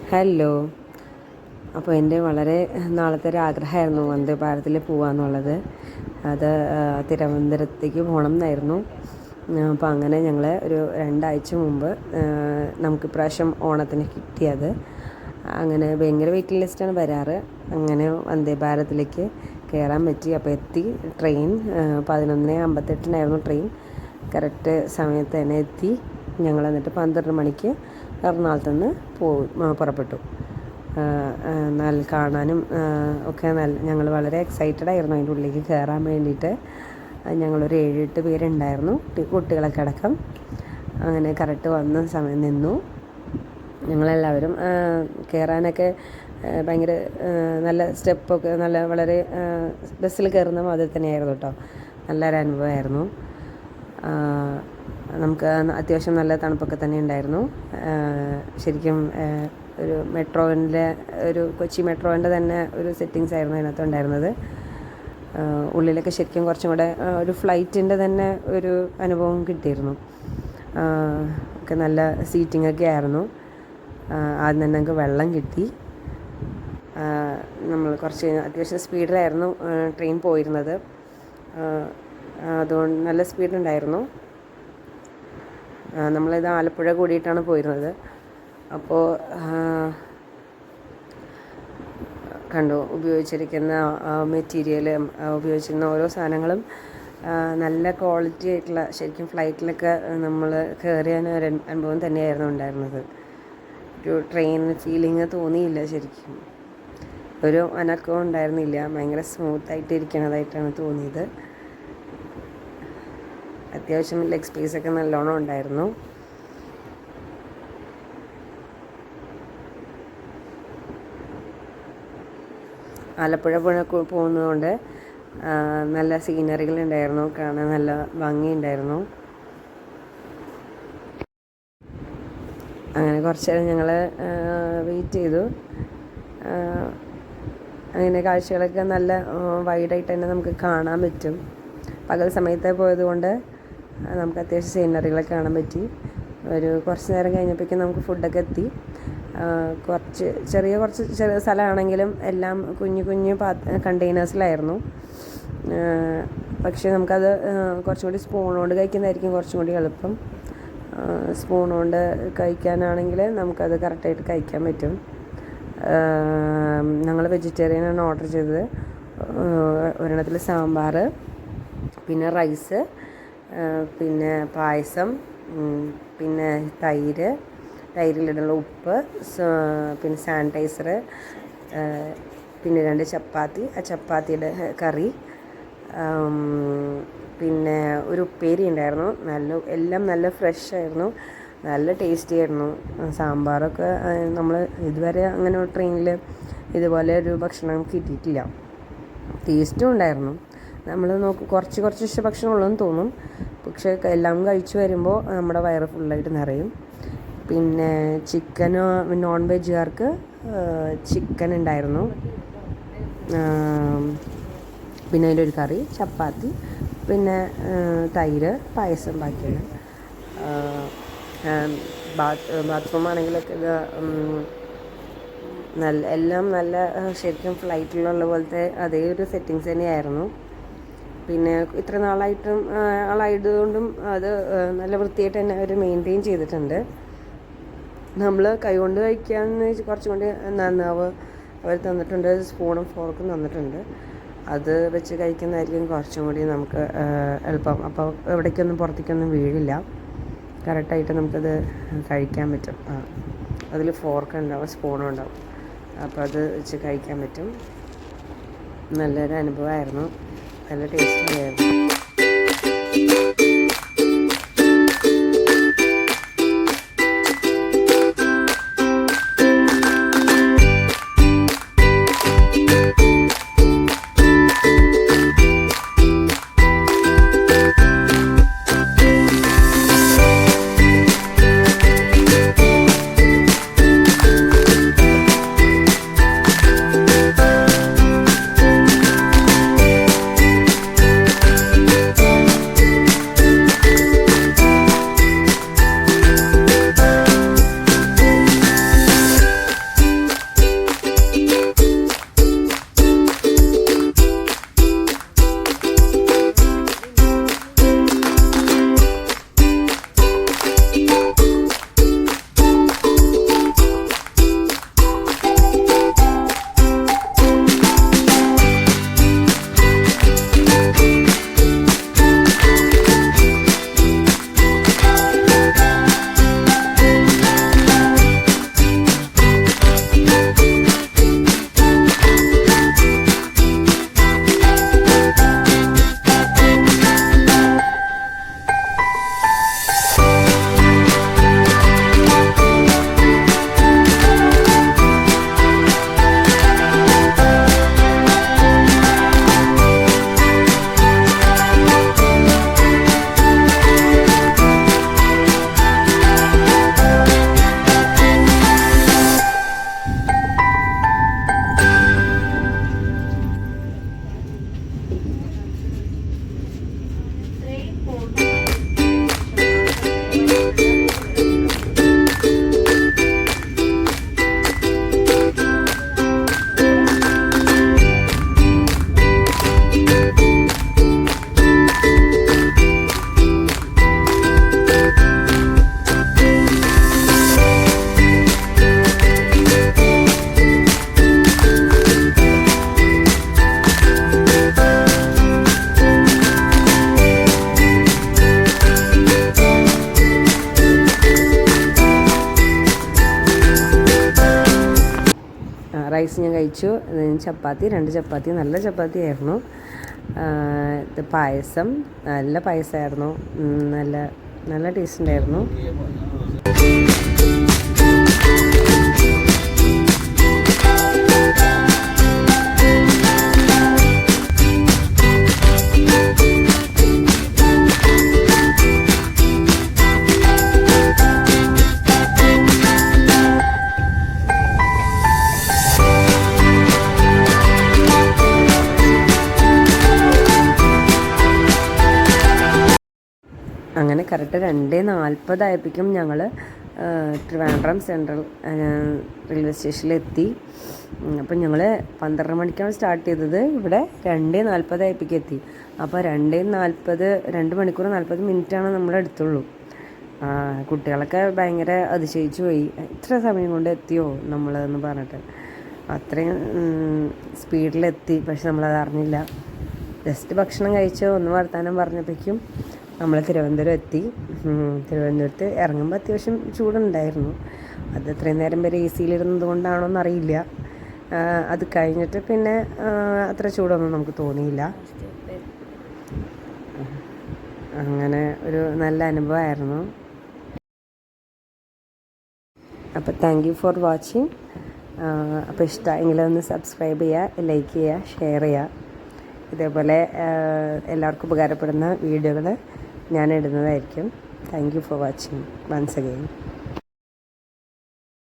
Hello. അപ്പോൾ എൻ്റെ വളരെ നാളത്തെ ഒരു ആഗ്രഹമായിരുന്നു വന്ദേ ഭാരതിൽ പോകാമെന്നുള്ളത്. അത് തിരുവനന്തപുരത്തേക്ക് പോകണം എന്നായിരുന്നു. അപ്പോൾ അങ്ങനെ ഞങ്ങൾ ഒരു 2 ആഴ്ച മുമ്പ് നമുക്ക് ഇപ്രാവശ്യം ഓണത്തിന് കിട്ടിയത്. അങ്ങനെ ഭയങ്കര വെയിറ്റിംഗ് ലിസ്റ്റാണ് വരാറ്. അങ്ങനെ വന്ദേ ഭാരതിലേക്ക് കയറാൻ പറ്റി. അപ്പോൾ എത്തി. Train 11:58 train. കറക്റ്റ് സമയത്ത് തന്നെ എത്തി. ഞങ്ങൾ എന്നിട്ട് 12 മണിക്ക് എറണാകുളത്ത് നിന്ന് പുറപ്പെട്ടു. നല്ല കാണാനും ഒക്കെ ഞങ്ങൾ വളരെ എക്സൈറ്റഡ് ആയിരുന്നു അതിൻ്റെ ഉള്ളിലേക്ക് കയറാൻ വേണ്ടിയിട്ട്. ഞങ്ങളൊരു 7-8 പേരുണ്ടായിരുന്നു, കുട്ടികളൊക്കെ അടക്കം. അങ്ങനെ കറക്റ്റ് വന്ന സമയം നിന്നു. ഞങ്ങളെല്ലാവരും കയറാനൊക്കെ ഭയങ്കര നല്ല സ്റ്റെപ്പൊക്കെ വളരെ ബസ്സിൽ കയറുന്ന മാതിരി തന്നെയായിരുന്നു കേട്ടോ. നല്ലൊരു അനുഭവമായിരുന്നു. നമുക്ക് അത്യാവശ്യം നല്ല തണുപ്പൊക്കെ തന്നെ ഉണ്ടായിരുന്നു. ശരിക്കും ഒരു മെട്രോൻ്റെ കൊച്ചി മെട്രോൻ്റെ തന്നെ ഒരു സെറ്റിങ്സ് ആയിരുന്നു അതിനകത്ത് ഉണ്ടായിരുന്നത്. ഉള്ളിലൊക്കെ ശരിക്കും കുറച്ചും കൂടെ ഒരു ഫ്ലൈറ്റിൻ്റെ തന്നെ ഒരു അനുഭവം കിട്ടിയിരുന്നു. ഒക്കെ നല്ല സീറ്റിംഗ് ഒക്കെ ആയിരുന്നു. ആദ്യം തന്നെ ഞങ്ങൾക്ക് വെള്ളം കിട്ടി. നമ്മൾ കുറച്ച് അത്യാവശ്യം സ്പീഡിലായിരുന്നു ട്രെയിൻ പോയിരുന്നത്. അതുകൊണ്ട് നല്ല സ്പീഡുണ്ടായിരുന്നു. നമ്മളിത് ആലപ്പുഴ കൂടിയിട്ടാണ് പോയിരുന്നത്. അപ്പോൾ കണ്ടു ഉപയോഗിച്ചിരിക്കുന്ന മെറ്റീരിയൽ, ഉപയോഗിച്ചിരുന്ന ഓരോ സാധനങ്ങളും നല്ല ക്വാളിറ്റി ആയിട്ടുള്ള, ശരിക്കും ഫ്ലൈറ്റിലൊക്കെ നമ്മൾ കയറിയ ഒരു അനുഭവം തന്നെയായിരുന്നു ഉണ്ടായിരുന്നത്. ഒരു ട്രെയിൻ ഫീലിംഗ് തോന്നിയില്ല. ശരിക്കും ഒരു അനക്കവും ഉണ്ടായിരുന്നില്ല. ഭയങ്കര സ്മൂത്തായിട്ട് ഇരിക്കണതായിട്ടാണ് തോന്നിയത്. അത്യാവശ്യം ലെഗ് സ്പേസൊക്കെ നല്ലോണം ഉണ്ടായിരുന്നു. ആലപ്പുഴ പോകുന്നതുകൊണ്ട് നല്ല സീനറികളുണ്ടായിരുന്നു, കാണാൻ നല്ല ഭംഗിയുണ്ടായിരുന്നു. അങ്ങനെ കുറച്ച് നേരം ഞങ്ങൾ വെയിറ്റ് ചെയ്തു. അങ്ങനെ കാഴ്ചകളൊക്കെ നല്ല വൈഡായിട്ട് തന്നെ നമുക്ക് കാണാൻ പറ്റും. പകൽ സമയത്ത് പോയതുകൊണ്ട് നമുക്ക് അത്യാവശ്യം സീനറികളൊക്കെ കാണാൻ പറ്റി. കുറച്ച് നേരം കഴിഞ്ഞപ്പോഴേക്കും നമുക്ക് ഫുഡൊക്കെ എത്തി. ചെറിയ സ്ഥലമാണെങ്കിലും എല്ലാം കുഞ്ഞു കണ്ടെയ്നേഴ്സിലായിരുന്നു. പക്ഷേ നമുക്കത് കുറച്ചും കൂടി സ്പൂണുകൊണ്ട് കഴിക്കുന്നതായിരിക്കും കുറച്ചും കൂടി എളുപ്പം. സ്പൂണുകൊണ്ട് കഴിക്കാനാണെങ്കിൽ നമുക്കത് കറക്റ്റായിട്ട് കഴിക്കാൻ പറ്റും. ഞങ്ങൾ വെജിറ്റേറിയനാണ് ഓർഡർ ചെയ്തത്. ഒരെണ്ണത്തിൽ സാമ്പാർ, പിന്നെ റൈസ്, പിന്നെ പായസം, പിന്നെ തൈരിലിടുള്ള ഉപ്പ്, പിന്നെ സാനിറ്റൈസർ, പിന്നെ 2 ചപ്പാത്തി, ആ ചപ്പാത്തിയുടെ കറി, പിന്നെ ഒരു ഉപ്പേരി ഉണ്ടായിരുന്നു. എല്ലാം നല്ല ഫ്രഷ് ആയിരുന്നു, നല്ല ടേസ്റ്റി ആയിരുന്നു. സാമ്പാറൊക്കെ നമ്മൾ ഇതുവരെ അങ്ങനെ ട്രെയിനിൽ ഇതുപോലെ ഒരു ഭക്ഷണം കിട്ടിയിട്ടില്ല. ടേസ്റ്റും ഉണ്ടായിരുന്നു. നമ്മൾ കുറച്ച് ഭക്ഷണമുള്ളതെന്ന് തോന്നും, പക്ഷേ എല്ലാം കഴിച്ചു വരുമ്പോൾ നമ്മുടെ വയറ് ഫുള്ളായിട്ട് നിറയും. പിന്നെ നോൺ വെജുകാർക്ക് ചിക്കൻ ഉണ്ടായിരുന്നു. പിന്നെ അതിൻ്റെ ഒരു കറി, ചപ്പാത്തി, പിന്നെ തൈര്, പായസം ബാക്കിയാണ്. ബാത്റൂം ആണെങ്കിലൊക്കെ ഇത് എല്ലാം നല്ല ശരിക്കും ഫ്ലൈറ്റിലുള്ള പോലത്തെ അതേ ഒരു സെറ്റിങ്സ് തന്നെയായിരുന്നു. പിന്നെ ഇത്ര ആളായതുകൊണ്ടും അത് നല്ല വൃത്തിയായിട്ട് തന്നെ അവർ മെയിൻറ്റെയിൻ ചെയ്തിട്ടുണ്ട്. നമ്മൾ കൈകൊണ്ട് കഴിക്കാമെന്ന് കുറച്ചും കൂടി നന്നാവ് അവർ തന്നിട്ടുണ്ട്. സ്പൂണും ഫോർക്കും തന്നിട്ടുണ്ട്. അത് വെച്ച് കഴിക്കുന്നതായിരിക്കും കുറച്ചും കൂടി നമുക്ക് എളുപ്പം. അപ്പോൾ എവിടേക്കൊന്നും പുറത്തേക്കൊന്നും വീഴില്ല. കറക്റ്റായിട്ട് നമുക്കത് കഴിക്കാൻ പറ്റും. അതിൽ ഫോർക്ക് ഉണ്ടാവും, സ്പൂണും ഉണ്ടാവും. അപ്പോൾ അത് വെച്ച് കഴിക്കാൻ പറ്റും. നല്ലൊരു അനുഭവമായിരുന്നു. നല്ല ടേസ്റ്റി ആയിരുന്നു. റൈസ് ഞാൻ കഴിച്ചു. ചപ്പാത്തി, 2 ചപ്പാത്തി, നല്ല ചപ്പാത്തി ആയിരുന്നു. ഇത് പായസം, നല്ല പായസമായിരുന്നു. നല്ല നല്ല ടേസ്റ്റ് ഉണ്ടായിരുന്നു. അങ്ങനെ കറക്റ്റ് 2:40 ആയപ്പോഴേക്കും ഞങ്ങൾ ട്രിവാൻഡ്രം സെൻട്രൽ റെയിൽവേ സ്റ്റേഷനിലെത്തി. അപ്പം ഞങ്ങൾ 12 മണിക്കാണ് സ്റ്റാർട്ട് ചെയ്തത്. ഇവിടെ 2:40 ആയപ്പോഴേക്കും എത്തി. അപ്പോൾ 2:40, 2 മണിക്കൂർ 40 മിനിറ്റാണ് നമ്മളെ അടുത്തുള്ളൂ. കുട്ടികളൊക്കെ ഭയങ്കര അതിശയിച്ചു പോയി, ഇത്ര സമയം കൊണ്ട് എത്തിയോ നമ്മളെന്ന് പറഞ്ഞിട്ട്. അത്രയും സ്പീഡിലെത്തി. പക്ഷെ നമ്മളത് അറിഞ്ഞില്ല. ജസ്റ്റ് ഭക്ഷണം കഴിച്ചോ ഒന്ന് വർത്താനം പറഞ്ഞപ്പോഴേക്കും നമ്മൾ തിരുവനന്തപുരം എത്തി. തിരുവനന്തപുരത്ത് ഇറങ്ങുമ്പോൾ അത്യാവശ്യം ചൂടുണ്ടായിരുന്നു. അത് ഇത്രയും നേരം വരെ എ സിയിലിരുന്നത് കൊണ്ടാണോ എന്നറിയില്ല. അത് കഴിഞ്ഞിട്ട് പിന്നെ അത്ര ചൂടൊന്നും നമുക്ക് തോന്നിയില്ല. അങ്ങനെ ഒരു നല്ല അനുഭവമായിരുന്നു. അപ്പോൾ താങ്ക് യു ഫോർ വാച്ചിങ്. അപ്പോൾ ഇഷ്ടമെങ്കിൽ ഒന്ന് സബ്സ്ക്രൈബ് ചെയ്യുക, ലൈക്ക് ചെയ്യുക, ഷെയർ ചെയ്യുക. ഇതേപോലെ എല്ലാവർക്കും ഉപകാരപ്പെടുന്ന വീഡിയോകൾ ഞാൻ ഇടുന്നതായിരിക്കും. Thank you for watching once again.